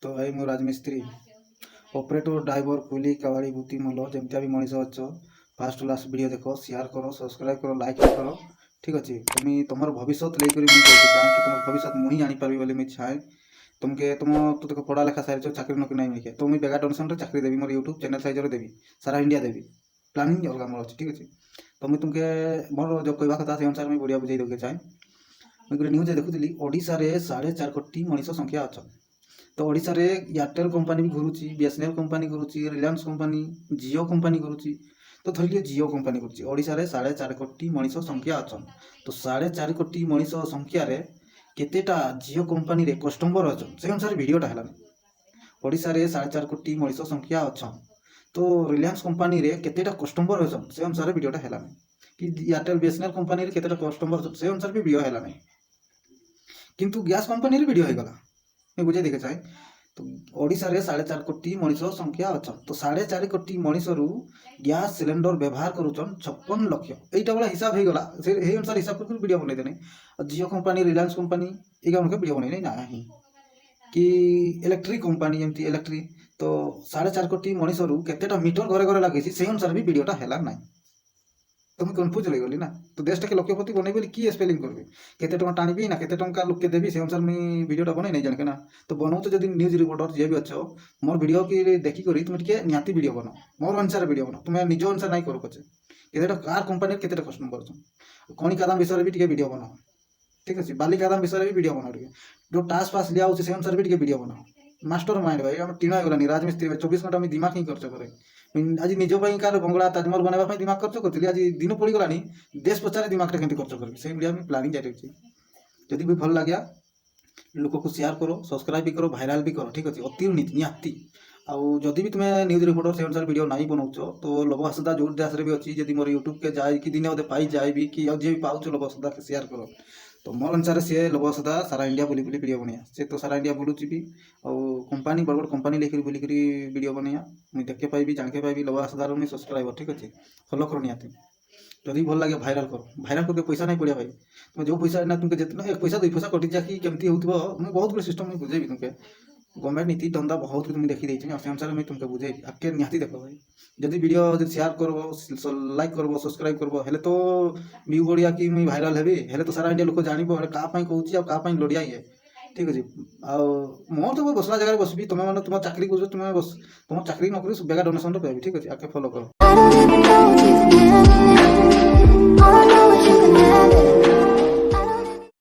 तो भाई मो राजमिस्त्री ऑपरेटर ड्राइवर कुली कबाड़ी बुती मल जमती भी मनीष अच्छ फास्ट लास्ट वीडियो देख शेयर करो सब्सक्राइब करो लाइक करो ठीक अच्छे तुम्हें तुम भविष्य लेकर चाहे कि तुम भविष्य मुझे जापारि बोली मुझे चाहे तुमके तुम तो देख पढ़ा लेखा सारी चाकरी नौकरी नहीं मिले तो मुझे बेगा डोनेसन चाकरी देवी मोर यूट्यूब चैनल साइज देवी सारा इंडिया देवी प्लानिंग अलग मोर अच्छे ठीक अच्छे तो मुझे तुमके मोर जो कहवा कथा से अनुसार मुझे बढ़िया बुझे देखे चाहे मुझे गोटे न्यूज देखुली ओडिशा 4.5 कोटी मनीष संख्या अच्छा तो ओडिशा रे एयरटेल कंपनी भी घुरुची बीएसएनएल कंपनी घुरुची रिलायंस कंपनी जियो कंपनी घुरुची तो धरिए जियो कंपनी घुरुची ओडिशा रे 4.5 कोटी मनीष संख्या अच्छा तो 4.5 कोटी मनीष संख्या रे केतेटा जियो कंपनी रे कस्टमर अच्छा से अनुसार वीडियोटा हेलानी ओडिशा रे 4.5 कोटी मनीष संख्या अच्छा तो रिलायंस कंपनी रे केतेटा कस्टमर अच्छा से अनुसार वीडियोटा हेलानी कि एयरटेल बीएसएनएल कंपनी रे केतेटा कस्टमर अच्छा से अनुसार भी वीडियो हेलानी किंतु गैस कंपनी रे वीडियो हो गला मैं बुझे देखे चाहे तो ओडिशा रे 4.5 कोटी मनीष संख्या अच्छा तो 4.5 कोटी मनीष रु गैस सिलेंडर व्यवहार करुचन 56 लक्ष यहीटा वाला हिसाब हो गला से अनुसार हिसाब कर वीडियो बनै देने जियो कंपनी रिलायंस कंपनी एगा उनके वीडियो बनै ना कि इलेक्ट्रिक कंपनी एमती इलेक्ट्रिक तो 4.5 कोटी मनीष रु केतेटा मीटर घरे घरे लगे से अनुसार भी वीडियोटा हेला ना तो मुझे कन्फ्यूज हो गली ना तो देश के लक्ष्यपति बन बोली किए स्पेलिंग करबे केते टका टाणी ना केते टका लोक के देवी से अनुसार मुझे वीडियोटा बनै नहीं जाने ना तो बनाऊ तो जब न्यूज रिपोर्टर जी भी अच्छो मोर वीडियो की देखी करी तुम टे निहाती वीडियो बनाओ मोर अनुसार वीडियो बनाओ तुम्हें निज अनुसार नहीं कर पचे केतेटा कार कंपनी केतेटा कस्टमर कर कणी कादाम विषय भी टे वीडियो बनाओ ठीक अच्छे बाली कादाम विषय भी वीडियो बनाओ जो टास्क पास लिया से अनुसार भी टे वीडियो बनाओ मास्टर माइंड भाई हम टीना गलानी राजमिस्त्री 24 घंटा में दिमाग ही खर्च करे आज निज कार बंगला ताजमहल बनवा दिमाग खर्च करी आज दिन पड़गलानी देश पचारे दिमाग के खर्च करी से वीडियो में प्लानिंग जारी जदि भी भल लगे लोक को शेयर करो सब्सक्राइब भी करो भाइराल भी करो ठीक अच्छे अति निहाती आउ जदि भी तुम्हें न्यूज रिपोर्टर से अनुसार वीडियो नहीं बनाऊच तो लव हसदा जो देश भी अच्छी जब मोर यूट्यूब के जाए कि दिन अदे पाई जाए भी कि जी भी पाऊँ लव हसदा के शेयर करो तो मोर अनुसार सी लव हसदा सारा इंडिया बुली बुली वीडियो बनैया से तो सारा इंडिया बुलूची भी और कंपनी बड़ बड़ कंपनी लेकर बुलिक वीडियो बनैया मुझे देखे पाइबी जानके पाइबी लव हसदार मुझे सब्सक्राइबर ठीक अच्छे फॉलो करो निहाती जदि भल लगे भाइराल करो भाइराल करके पैसा नहीं पड़ा भाई तुम जो पैसा ना तुमके जितना 1 पैसा 2 पैसा कटि जा कि केमती होउथबो मुझे बहुत गुड सिस्टम मुझे बुझेबी तुमके गवर्नमेंट नीति धंदा बहुत कुछ मुझे देखी देछि से अनुसार मुझे तुमके बुझेबी आके निहाती देखो भाई जदि वीडियो जदि शेयर करबो लाइक करबो सब्सक्राइब करबो हेले तो व्यू बढ़िया कि मुझे भाइराल हेबी हेले तो सारा इंडिया लोक जानिबो हेले का पई कहूची आ का पई लड़िया ये ठीक अच्छे मोर तो बसला जगह बसबी तुम मैंने तुम चाकरी कर तुम बस तुम चाकरी नौकरी बेगा डोनेसन पाइबी ठीक अच्छे आके फॉलो करो।